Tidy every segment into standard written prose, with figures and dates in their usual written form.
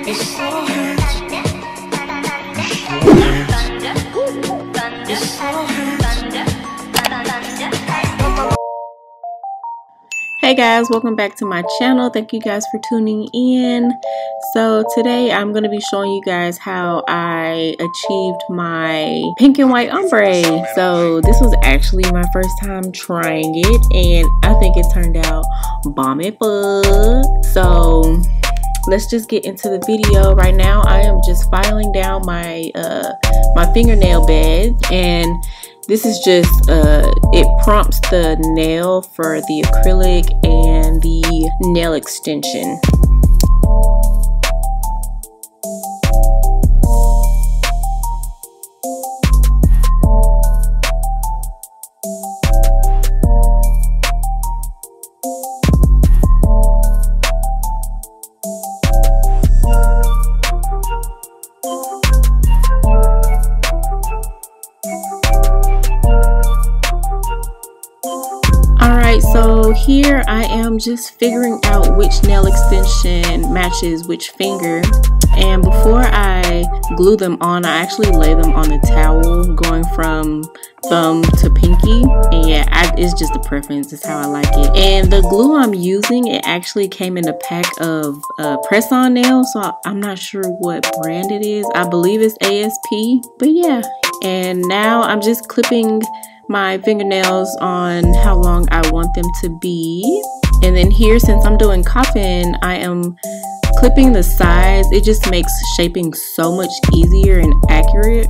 Hey guys, welcome back to my channel. Thank you guys for tuning in. So today I'm going to be showing you guys how I achieved my pink and white ombre. So this was actually my first time trying it and I think it turned out bomb it bug. So let's just get into the video. Right now I am just filing down my my fingernail bed, and this is just it prompts the nail for the acrylic and the nail extension. So here I am just figuring out which nail extension matches which finger, and before I glue them on, I actually lay them on the towel going from thumb to pinky, and yeah, it's just a preference. It's how I like it. And the glue I'm using, it actually came in a pack of press-on nails, so I'm not sure what brand it is. I believe it's ASP, but yeah. And now I'm just clipping my fingernails on how long I want them to be. And then here, since I'm doing coffin, I am clipping the sides. It just makes shaping so much easier and accurate.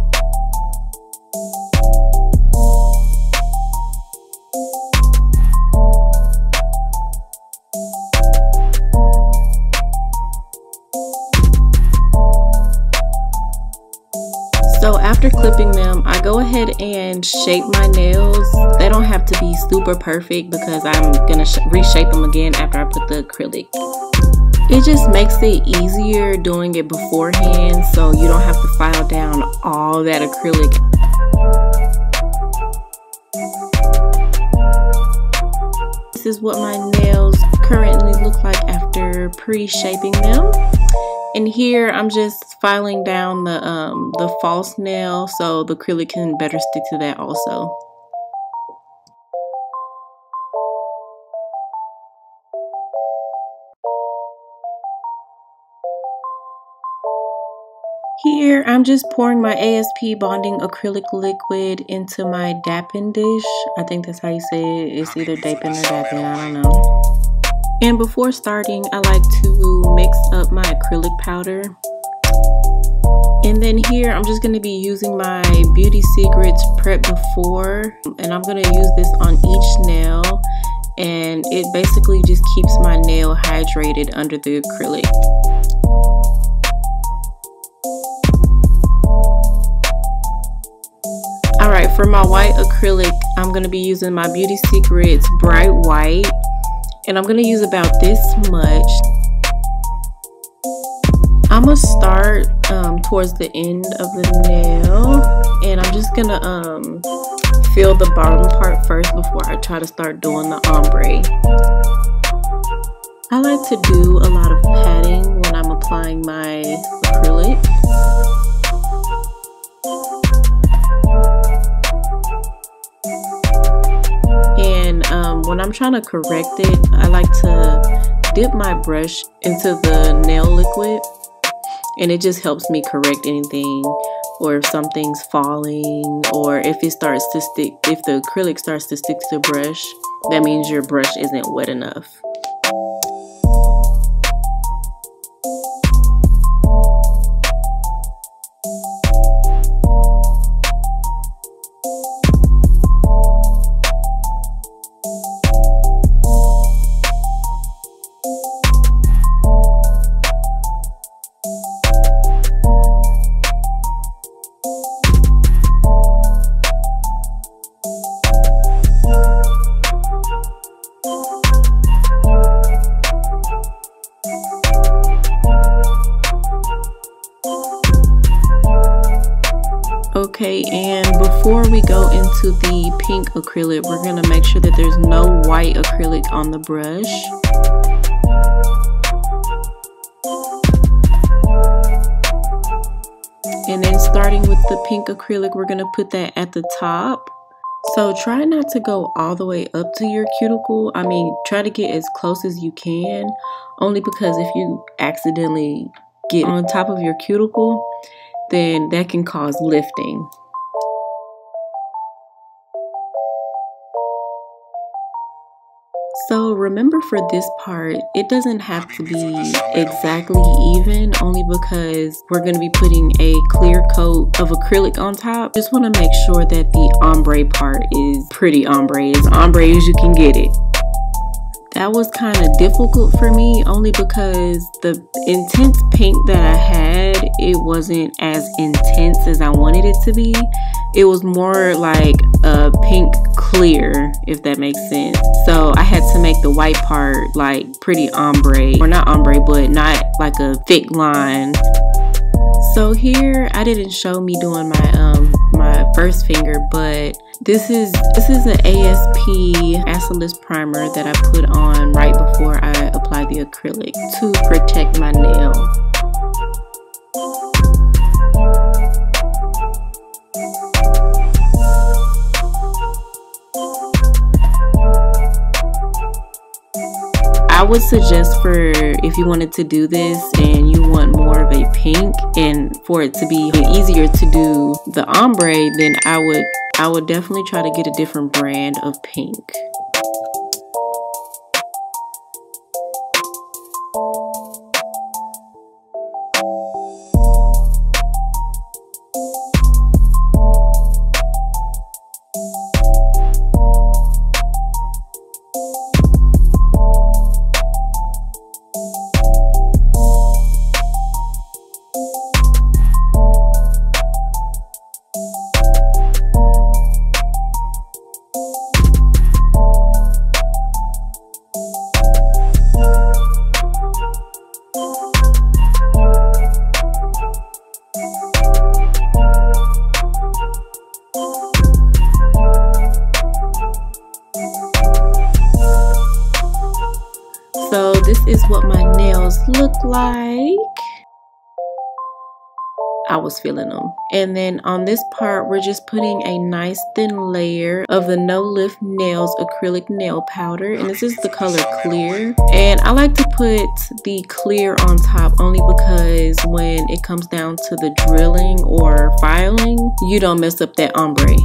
So after clipping them, I go ahead and shape my nails. They don't have to be super perfect because I'm gonna reshape them again after I put the acrylic. It just makes it easier doing it beforehand, so you don't have to file down all that acrylic. This is what my nails currently look like after pre-shaping them. And here I'm just filing down the false nail so the acrylic can better stick to that also. Here I'm just pouring my ASP bonding acrylic liquid into my dapping dish. I think that's how you say it. It's either dapping or dapping, I don't know. And before starting, I like to mix up my acrylic powder. And then here, I'm just going to be using my Beauty Secrets Prep Before. And I'm going to use this on each nail. And it basically just keeps my nail hydrated under the acrylic. Alright, for my white acrylic, I'm going to be using my Beauty Secrets Bright White. And I'm going to use about this much. I'm going to start towards the end of the nail. And I'm just going to fill the bottom part first before I try to start doing the ombre. I like to do a lot of patting when I'm applying my acrylic. When I'm trying to correct it, I like to dip my brush into the nail liquid, and it just helps me correct anything, or if something's falling, or if it starts to stick, if the acrylic starts to stick to the brush, that means your brush isn't wet enough. Okay, and before we go into the pink acrylic, we're going to make sure that there's no white acrylic on the brush. And then starting with the pink acrylic, we're gonna put that at the top. So try not to go all the way up to your cuticle. I mean, try to get as close as you can, only because if you accidentally get on top of your cuticle, then that can cause lifting. So remember, for this part, it doesn't have to be exactly even, only because we're going to be putting a clear coat of acrylic on top. Just want to make sure that the ombre part is pretty ombre, as ombre as you can get it. That was kind of difficult for me, only because the intense pink that I had, it wasn't as intense as I wanted it to be. It was more like a pink clear, if that makes sense. So I had to make the white part like pretty ombre, or not ombre, but not like a thick line. So here, I didn't show me doing my first finger, but this is an ASP Acidless primer that I put on right before I apply the acrylic to protect my nail. I would suggest, for if you wanted to do this and you want more of a pink, and for it to be easier to do the ombre, then I would definitely try to get a different brand of pink. So this is what my nails look like. I was feeling them. And then on this part, we're just putting a nice thin layer of the No Lift Nails acrylic nail powder, and this is the color Clear. And I like to put the clear on top only because when it comes down to the drilling or filing, you don't mess up that ombre.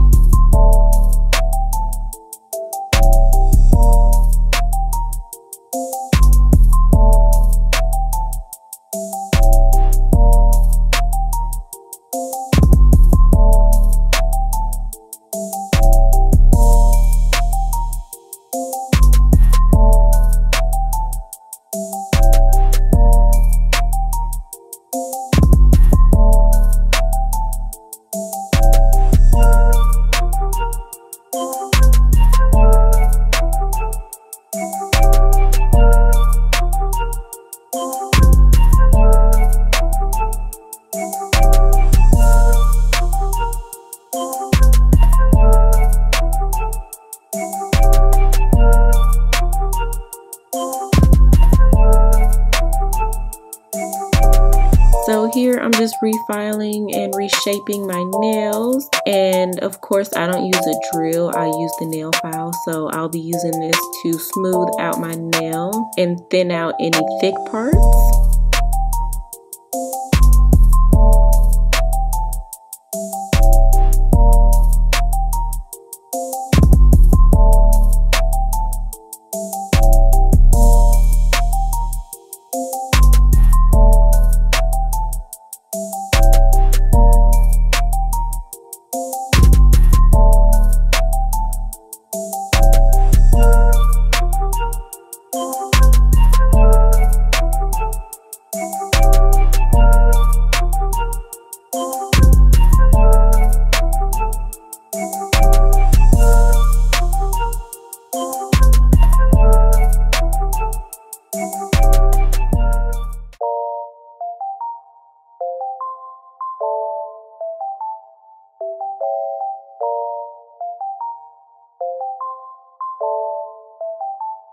So here I'm just refiling and reshaping my nails, and of course I don't use a drill, I use the nail file. So I'll be using this to smooth out my nail and thin out any thick parts.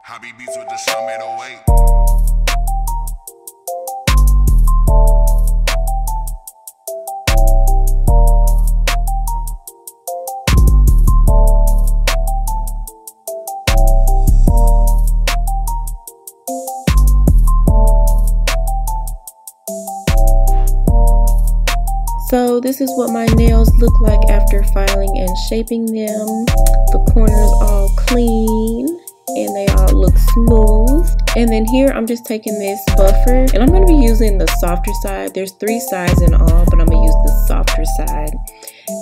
HobbyBeats with the Summit 08. So this is what my nails look like after filing and shaping them. The corners all clean and they all look smooth. And then here I'm just taking this buffer and I'm going to be using the softer side. There's 3 sides in all, but I'm going to use the softer side.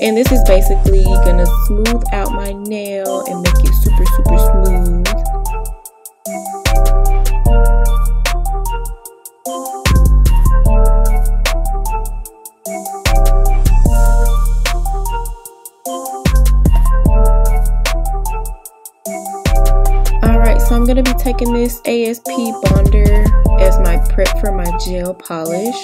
And this is basically going to smooth out my nail and make it super smooth. So I'm going to be taking this ASP bonder as my prep for my gel polish.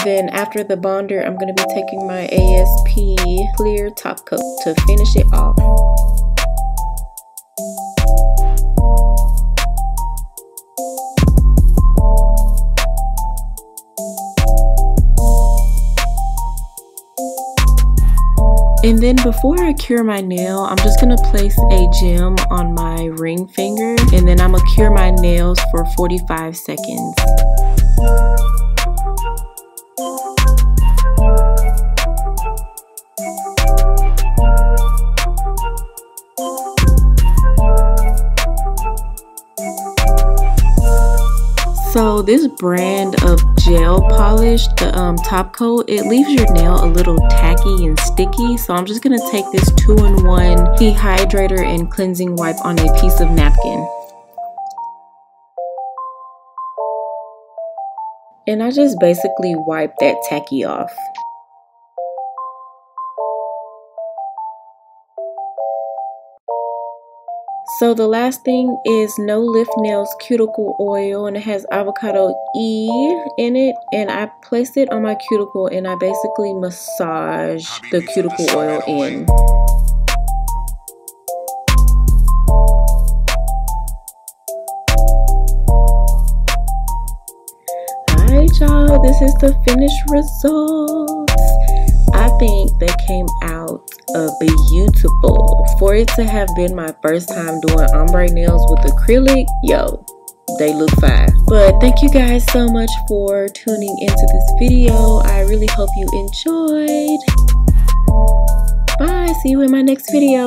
Then after the bonder, I'm going to be taking my ASP clear top coat to finish it off. And then before I cure my nail, I'm just going to place a gem on my ring finger and then I'm going to cure my nails for 45 seconds. So this brand of gel polish, the top coat, it leaves your nail a little tacky and sticky. So I'm just going to take this 2-in-1 dehydrator and cleansing wipe on a piece of napkin. And I just basically wipe that tacky off. So the last thing is No Lift Nails cuticle oil, and it has avocado E in it, and I placed it on my cuticle and I basically massage the cuticle oil in. Alright y'all, this is the finished results. I think they came out beautiful. For it to have been my first time doing ombre nails with acrylic, yo, they look fine. But thank you guys so much for tuning into this video. I really hope you enjoyed. Bye, see you in my next video.